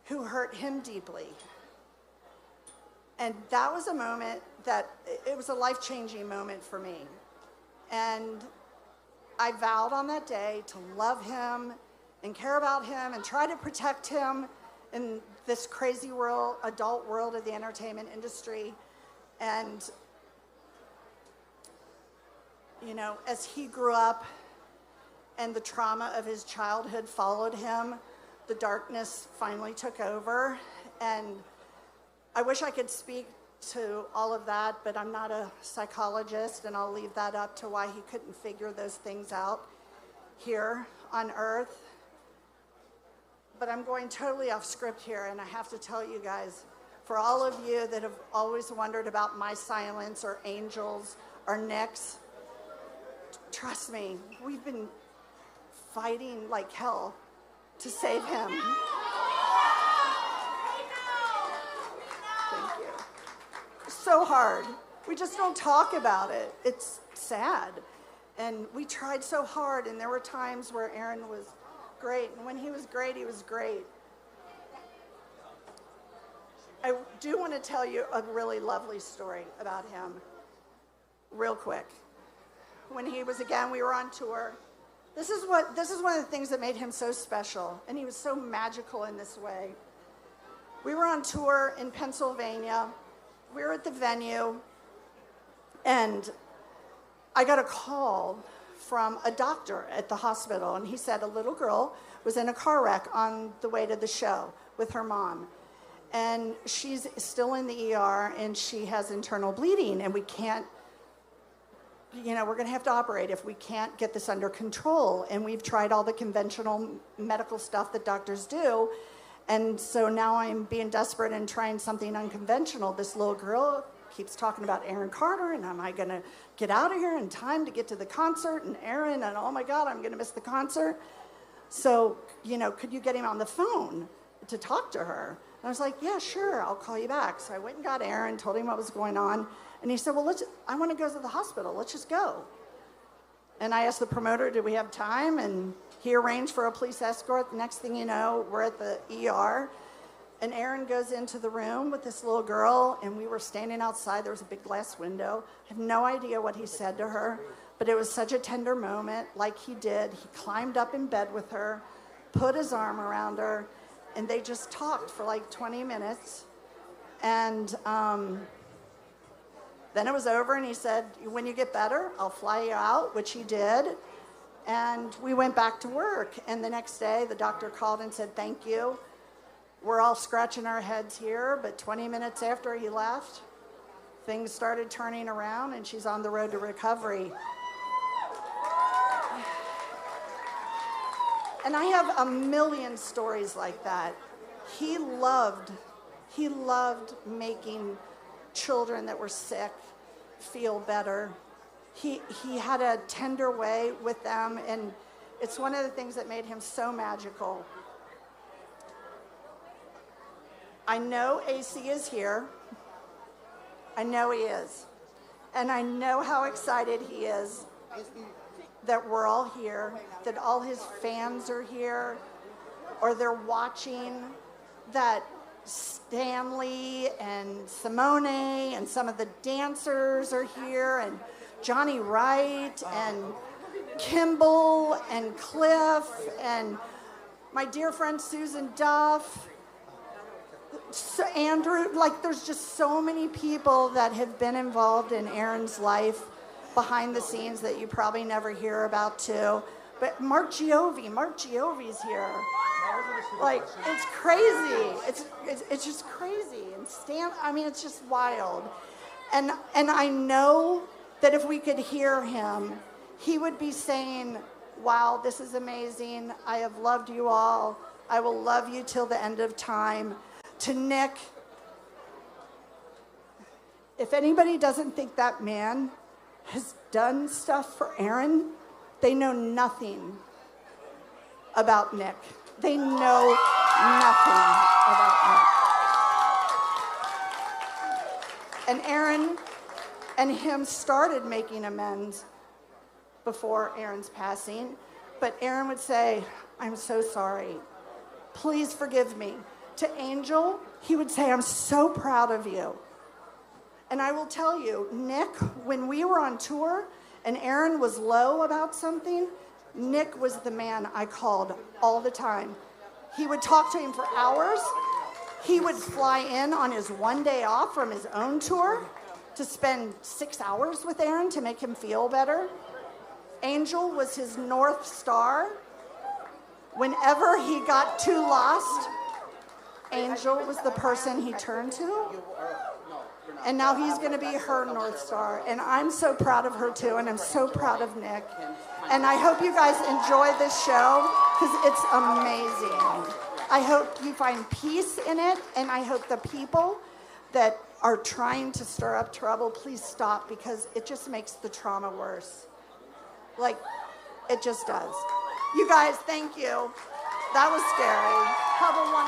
who hurt him deeply. And that was a moment that, it was a life-changing moment for me. And I vowed on that day to love him and care about him and try to protect him in this crazy world, adult world of the entertainment industry. And, you know, as he grew up and the trauma of his childhood followed him, the darkness finally took over. And I wish I could speak to all of that, but I'm not a psychologist, and I'll leave that up to why he couldn't figure those things out here on Earth. But I'm going totally off script here, and I have to tell you guys, for all of you that have always wondered about my silence or Angel's or Nick's, trust me, we've been fighting like hell to save him. Thank you. So hard. We just don't talk about it. It's sad. And we tried so hard, and there were times where Aaron was great, and when he was great, he was great. I do want to tell you a really lovely story about him, real quick. When he was, again, we were on tour. This is one of the things that made him so special, and he was so magical in this way. We were on tour in Pennsylvania. We were at the venue, and I got a call from a doctor at the hospital, and he said a little girl was in a car wreck on the way to the show with her mom. And she's still in the ER, and she has internal bleeding, and we can't, you know, we're going to have to operate if we can't get this under control. And we've tried all the conventional medical stuff that doctors do. And so now I'm being desperate and trying something unconventional. This little girl keeps talking about Aaron Carter, and am I going to get out of here in time to get to the concert? And Aaron, and oh my God, I'm going to miss the concert. So, you know, could you get him on the phone to talk to her? And I was like, yeah, sure, I'll call you back. So I went and got Aaron, told him what was going on. And he said, well, I want to go to the hospital. Let's just go. And I asked the promoter, did we have time? And he arranged for a police escort. The next thing you know, we're at the ER. And Aaron goes into the room with this little girl, and we were standing outside. There was a big glass window. I have no idea what he said to her, but it was such a tender moment, like he did. He climbed up in bed with her, put his arm around her, and they just talked for like 20 minutes. And then it was over, and he said, when you get better, I'll fly you out, which he did. And we went back to work. And the next day, the doctor called and said, thank you. We're all scratching our heads here, but 20 minutes after he left, things started turning around, and she's on the road to recovery. And I have a million stories like that. He loved making children that were sick feel better. He had a tender way with them, and it's one of the things that made him so magical. I know AC is here. I know he is. And I know how excited he is that we're all here, that all his fans are here, or they're watching, that Stanley and Simone and some of the dancers are here, and Johnny Wright and Kimball and Cliff and my dear friend Susan Duff, so Andrew, like there's just so many people that have been involved in Aaron's life behind the scenes that you probably never hear about too. But Mark Giovi's here. Like, it's crazy. It's just crazy. And Stan, I mean, it's just wild. And I know that if we could hear him, he would be saying, wow, this is amazing. I have loved you all. I will love you till the end of time. To Nick, if anybody doesn't think that man has done stuff for Aaron, they know nothing about Nick. They know nothing about Nick. And Aaron and him started making amends before Aaron's passing, but Aaron would say, I'm so sorry. Please forgive me. to Angel, he would say, I'm so proud of you. And I will tell you, Nick, when we were on tour and Aaron was low about something, Nick was the man I called all the time. He would talk to him for hours. He would fly in on his one day off from his own tour to spend 6 hours with Aaron to make him feel better. Angel was his North Star. Whenever he got too lost, Angel was the person he turned to. And now he's going to be her North Star. And I'm so proud of her too, and I'm so proud of Nick. And I hope you guys enjoy this show because it's amazing. I hope you find peace in it, and I hope the people that are trying to stir up trouble, please stop, because it just makes the trauma worse. Like, it just does. You guys, thank you. That was scary. Have a wonderful